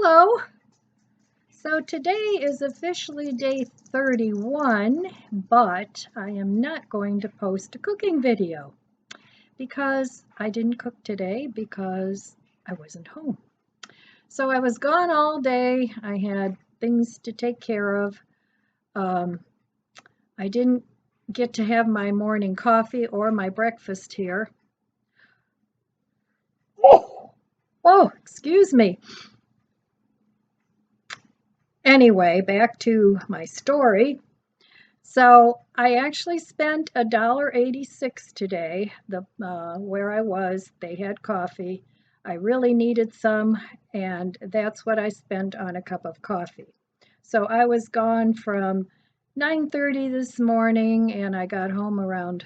Hello! So today is officially day 31, but I am not going to post a cooking video because I didn't cook today because I wasn't home. So I was gone all day. I had things to take care of. I didn't get to have my morning coffee or my breakfast here. Oh, excuse me. Anyway, back to my story. So I actually spent $1.86 today. Where I was, they had coffee. I really needed some, and that's what I spent on a cup of coffee. So I was gone from 9:30 this morning, and I got home around,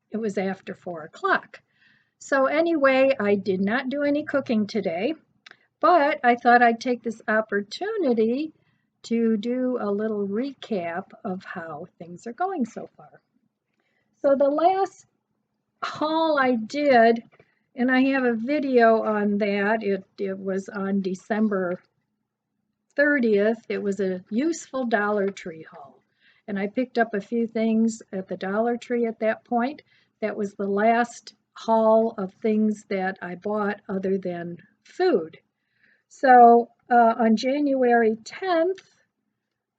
it was after 4 o'clock. So anyway, I did not do any cooking today, but I thought I'd take this opportunity to do a little recap of how things are going so far. So the last haul I did, and I have a video on that, it was on December 30th. It was a useful Dollar Tree haul. And I picked up a few things at the Dollar Tree at that point. That was the last haul of things that I bought other than food. So on January 10th,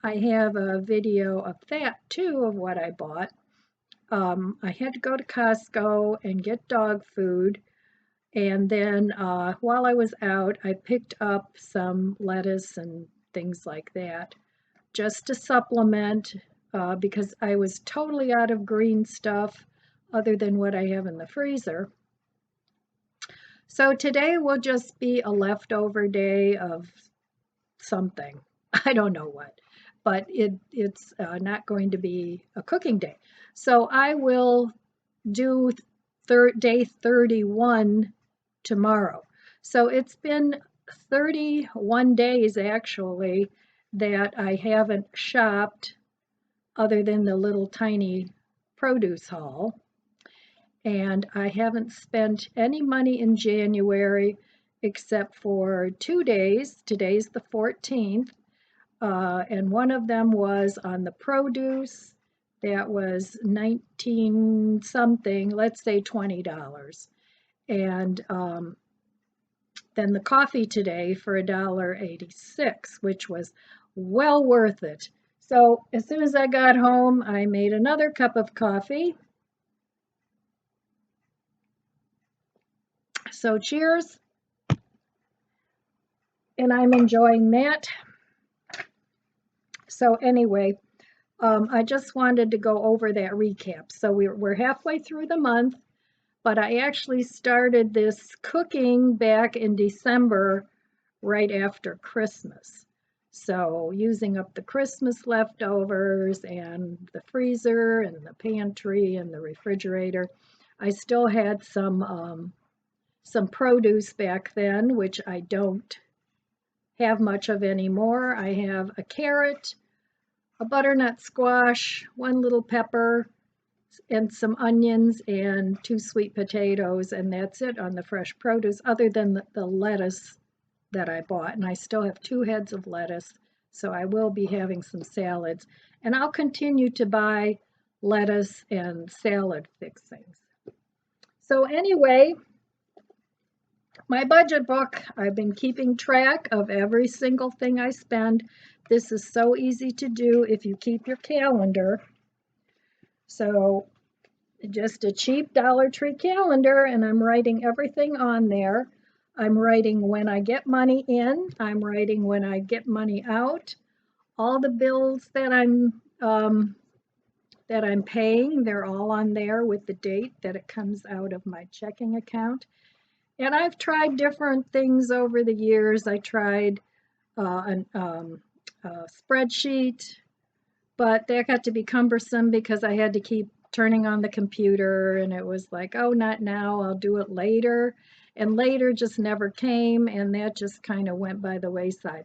I have a video of that too, of what I bought. I had to go to Costco and get dog food. And then while I was out, I picked up some lettuce and things like that just to supplement because I was totally out of green stuff other than what I have in the freezer. So today will just be a leftover day of something. I don't know what, but it's not going to be a cooking day. So I will do day 31 tomorrow. So it's been 31 days actually that I haven't shopped other than the little tiny produce haul. And I haven't spent any money in January except for 2 days. Today's the 14th. And one of them was on the produce. That was 19 something, let's say $20. And then the coffee today for $1.86, which was well worth it. So as soon as I got home, I made another cup of coffee. So cheers. And I'm enjoying that. So anyway, I just wanted to go over that recap. So we're halfway through the month, but I actually started this cooking back in December, right after Christmas. So using up the Christmas leftovers and the freezer and the pantry and the refrigerator. I still had some produce back then, which I don't have much of anymore. I have a carrot, a butternut squash, one little pepper, and some onions and 2 sweet potatoes, and that's it on the fresh produce, other than the lettuce that I bought. And I still have 2 heads of lettuce, so I will be having some salads. And I'll continue to buy lettuce and salad fixings. So anyway, my budget book, I've been keeping track of every single thing I spend. This is so easy to do if you keep your calendar. So just a cheap Dollar Tree calendar, and I'm writing everything on there. I'm writing when I get money in. I'm writing when I get money out. All the bills that I'm paying, they're all on there with the date that it comes out of my checking account. And I've tried different things over the years. I tried a spreadsheet, but that got to be cumbersome because I had to keep turning on the computer, and it was like, oh, not now, I'll do it later. And later just never came, and that just kind of went by the wayside.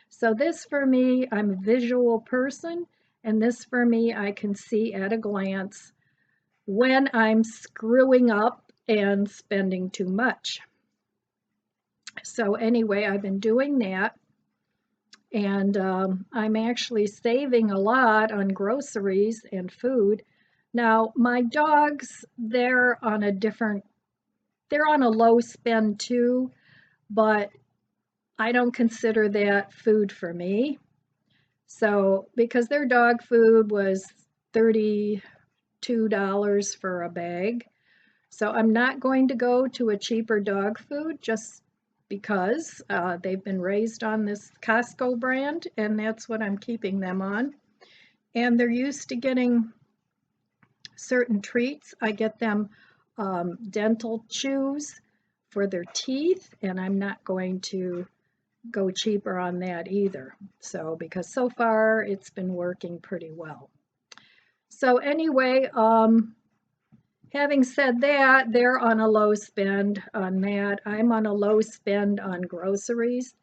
So this for me, I'm a visual person, and this for me, I can see at a glance when I'm screwing up and spending too much. So anyway, I've been doing that, and I'm actually saving a lot on groceries and food. Now, my dogs, they're on a low spend too, but I don't consider that food for me. So, because their dog food was $32 for a bag. So, I'm not going to go to a cheaper dog food just because they've been raised on this Costco brand, and that's what I'm keeping them on. And they're used to getting certain treats. I get them dental chews for their teeth, and I'm not going to go cheaper on that either. So, because so far it's been working pretty well. So, anyway, having said that, they're on a low spend on that. I'm on a low spend on groceries,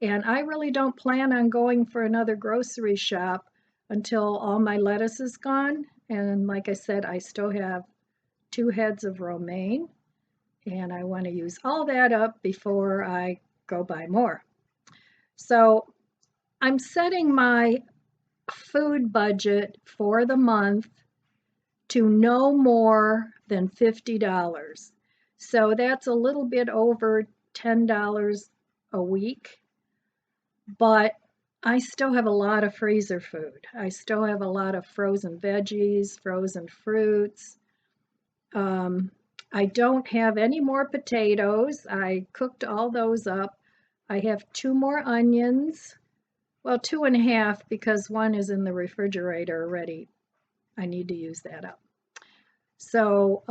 and I really don't plan on going for another grocery shop until all my lettuce is gone. And like I said, I still have 2 heads of romaine, and I want to use all that up before I go buy more. So I'm setting my food budget for the month to no more than $50. So that's a little bit over $10 a week, but I still have a lot of freezer food. I still have a lot of frozen veggies, frozen fruits. Um, I don't have any more potatoes. I cooked all those up. I have 2 more onions. Well, 2.5 because one is in the refrigerator already. I need to use that up. So,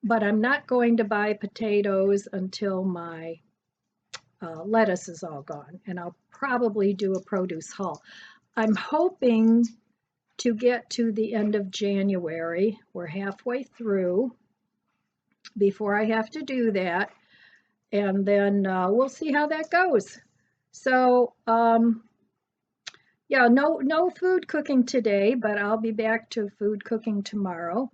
but I'm not going to buy potatoes until my lettuce is all gone, and I'll probably do a produce haul. I'm hoping to get to the end of January. We're halfway through before I have to do that, and then we'll see how that goes. So, yeah, no food cooking today, but I'll be back to food cooking tomorrow.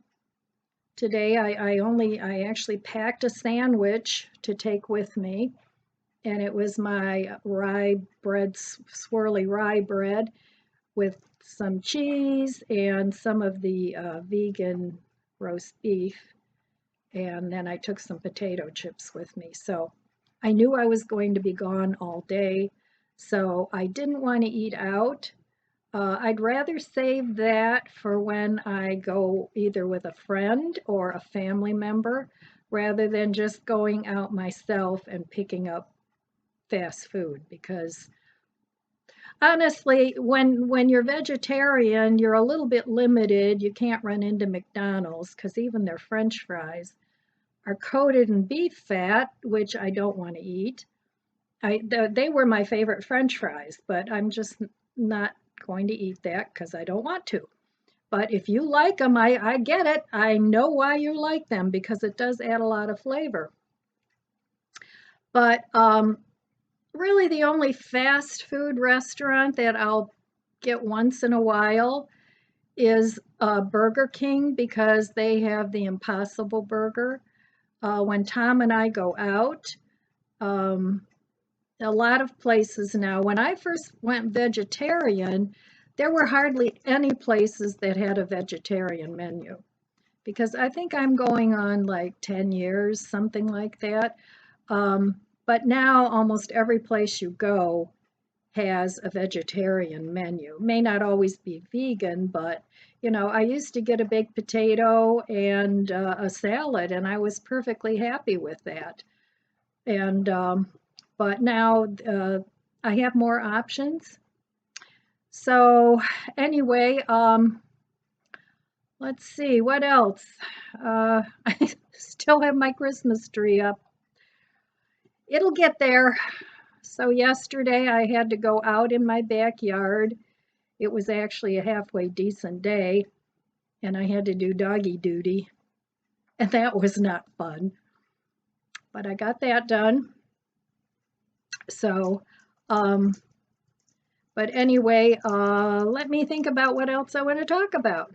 Today I actually packed a sandwich to take with me, and it was my rye bread, swirly rye bread with some cheese and some of the vegan roast beef. And then I took some potato chips with me. So I knew I was going to be gone all day, so I didn't want to eat out. I'd rather save that for when I go either with a friend or a family member rather than just going out myself and picking up fast food, because honestly, when you're vegetarian, you're a little bit limited. You can't run into McDonald's because even their French fries are coated in beef fat, which I don't want to eat. They were my favorite French fries, but I'm just not going to eat that because I don't want to. But if you like them, I get it. I know why you like them because it does add a lot of flavor. But really, the only fast food restaurant that I'll get once in a while is Burger King because they have the Impossible Burger. When Tom and I go out, um, a lot of places now, when I first went vegetarian, there were hardly any places that had a vegetarian menu because I think I'm going on like 10 years, something like that. But now almost every place you go has a vegetarian menu. May not always be vegan, but I used to get a baked potato and a salad, and I was perfectly happy with that. And but now I have more options. So anyway, let's see what else. I still have my Christmas tree up. It'll get there. So yesterday I had to go out in my backyard. It was actually a halfway decent day, and I had to do doggy duty, and that was not fun. But I got that done. So, um, but anyway, let me think about what else I want to talk about.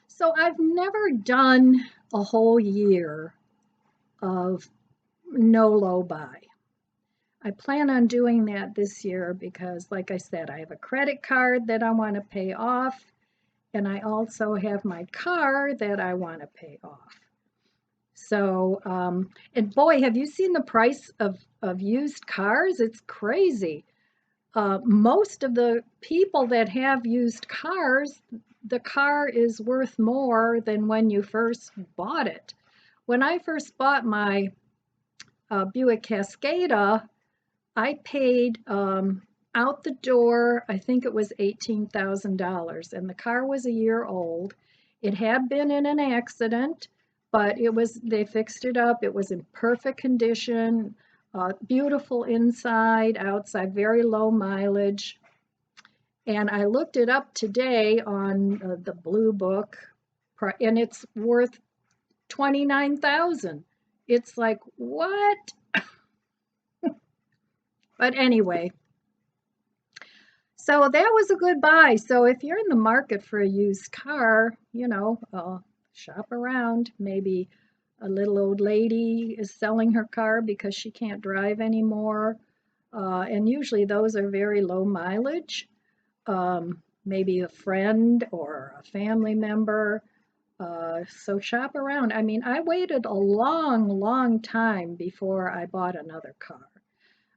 So I've never done a whole year of no low buy. I plan on doing that this year because, like I said, I have a credit card that I want to pay off, and I also have my car that I want to pay off. So, and boy, have you seen the price of used cars? It's crazy. Most of the people that have used cars, the car is worth more than when you first bought it. When I first bought my Buick Cascada, I paid out the door, I think it was $18,000, and the car was a year old. It had been in an accident, but they fixed it up. It was in perfect condition, beautiful inside, outside, very low mileage. And I looked it up today on the Blue Book, and it's worth 29,000. It's like, what? But anyway, so that was a good buy. So if you're in the market for a used car, shop around. Maybe a little old lady is selling her car because she can't drive anymore. And usually those are very low mileage. Maybe a friend or a family member. So shop around. I mean, I waited a long, long time before I bought another car.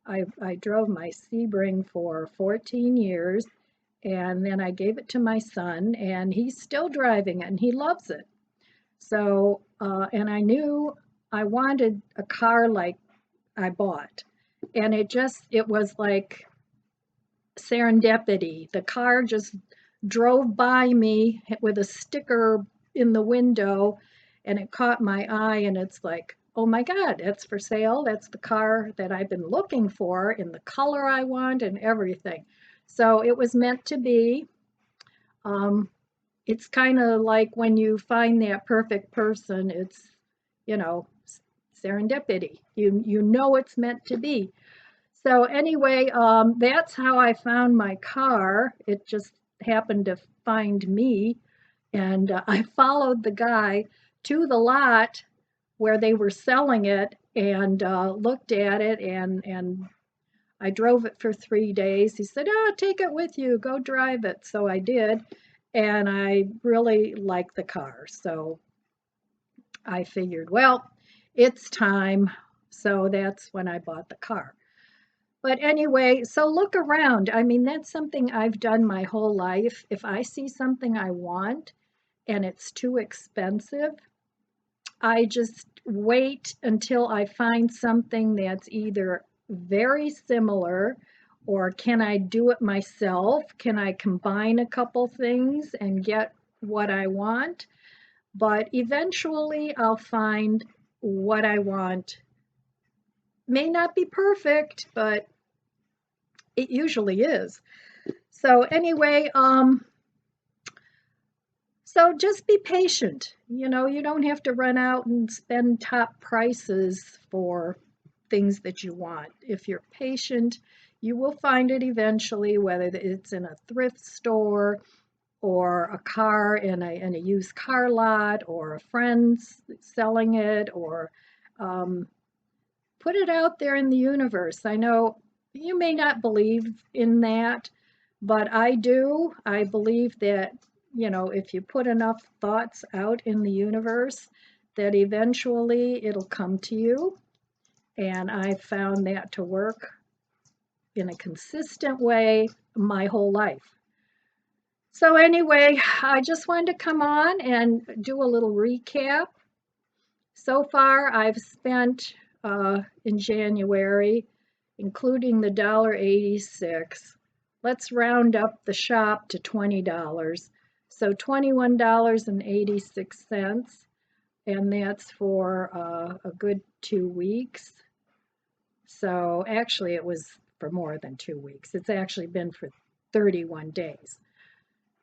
I drove my Sebring for 14 years, and then I gave it to my son, and he's still driving it, and he loves it. So, and I knew I wanted a car like I bought, and it was like serendipity. The car just drove by me with a sticker in the window, and it caught my eye, and it's like, oh my God, that's for sale. That's the car that I've been looking for in the color I want and everything. So it was meant to be. Um, it's kind of like when you find that perfect person, it's, you know, serendipity. You know it's meant to be. So anyway, that's how I found my car. It just happened to find me, and I followed the guy to the lot where they were selling it and looked at it, and I drove it for 3 days. He said, "Oh, take it with you, go drive it." So I did, and I really liked the car. So I figured, well, it's time. So that's when I bought the car. But anyway, so look around. I mean, that's something I've done my whole life. If I see something I want and it's too expensive, I just wait until I find something that's either very similar, or can I do it myself? Can I combine a couple things and get what I want? But eventually I'll find what I want. May not be perfect, but it usually is. So anyway, so just be patient. You don't have to run out and spend top prices for things that you want. If you're patient, you will find it eventually, whether it's in a thrift store or a car in a used car lot, or a friend's selling it, or put it out there in the universe. I know you may not believe in that, but I do. I believe that, if you put enough thoughts out in the universe, that eventually it'll come to you. And I found that to work in a consistent way my whole life. So, anyway, I just wanted to come on and do a little recap. So far, I've spent in January, including the $1.86. Let's round up the shop to $20. So $21.86, and that's for a good 2 weeks. So actually, it was for more than 2 weeks. It's actually been for 31 days.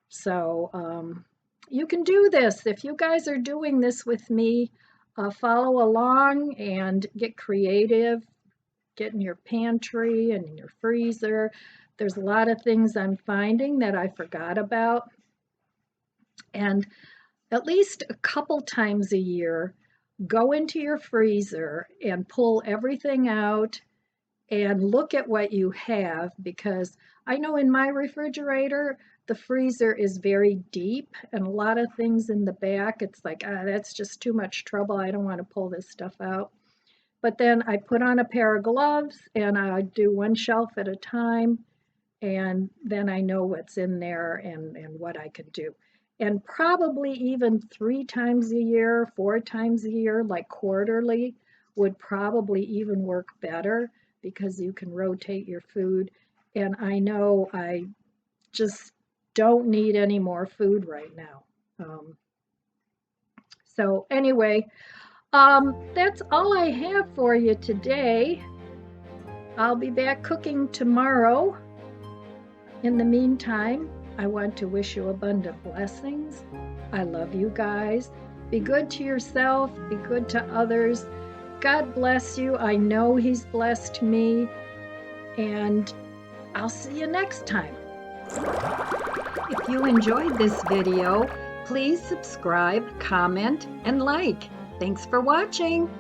So you can do this. If you guys are doing this with me, follow along and get creative. Get in your pantry and in your freezer. There's a lot of things I'm finding that I forgot about. And at least a couple times a year, go into your freezer and pull everything out and look at what you have, because I know in my refrigerator, the freezer is very deep and a lot of things in the back, it's like, that's just too much trouble. I don't want to pull this stuff out. But then I put on a pair of gloves and I do one shelf at a time, and then I know what's in there and what I can do. And probably even 3 times a year, 4 times a year, like quarterly, would probably even work better because you can rotate your food. And I know I just don't need any more food right now. So anyway, that's all I have for you today. I'll be back cooking tomorrow. In the meantime, I want to wish you abundant blessings. I love you guys. Be good to yourself, be good to others. God bless you. I know He's blessed me. And I'll see you next time. If you enjoyed this video, please subscribe, comment, and like. Thanks for watching.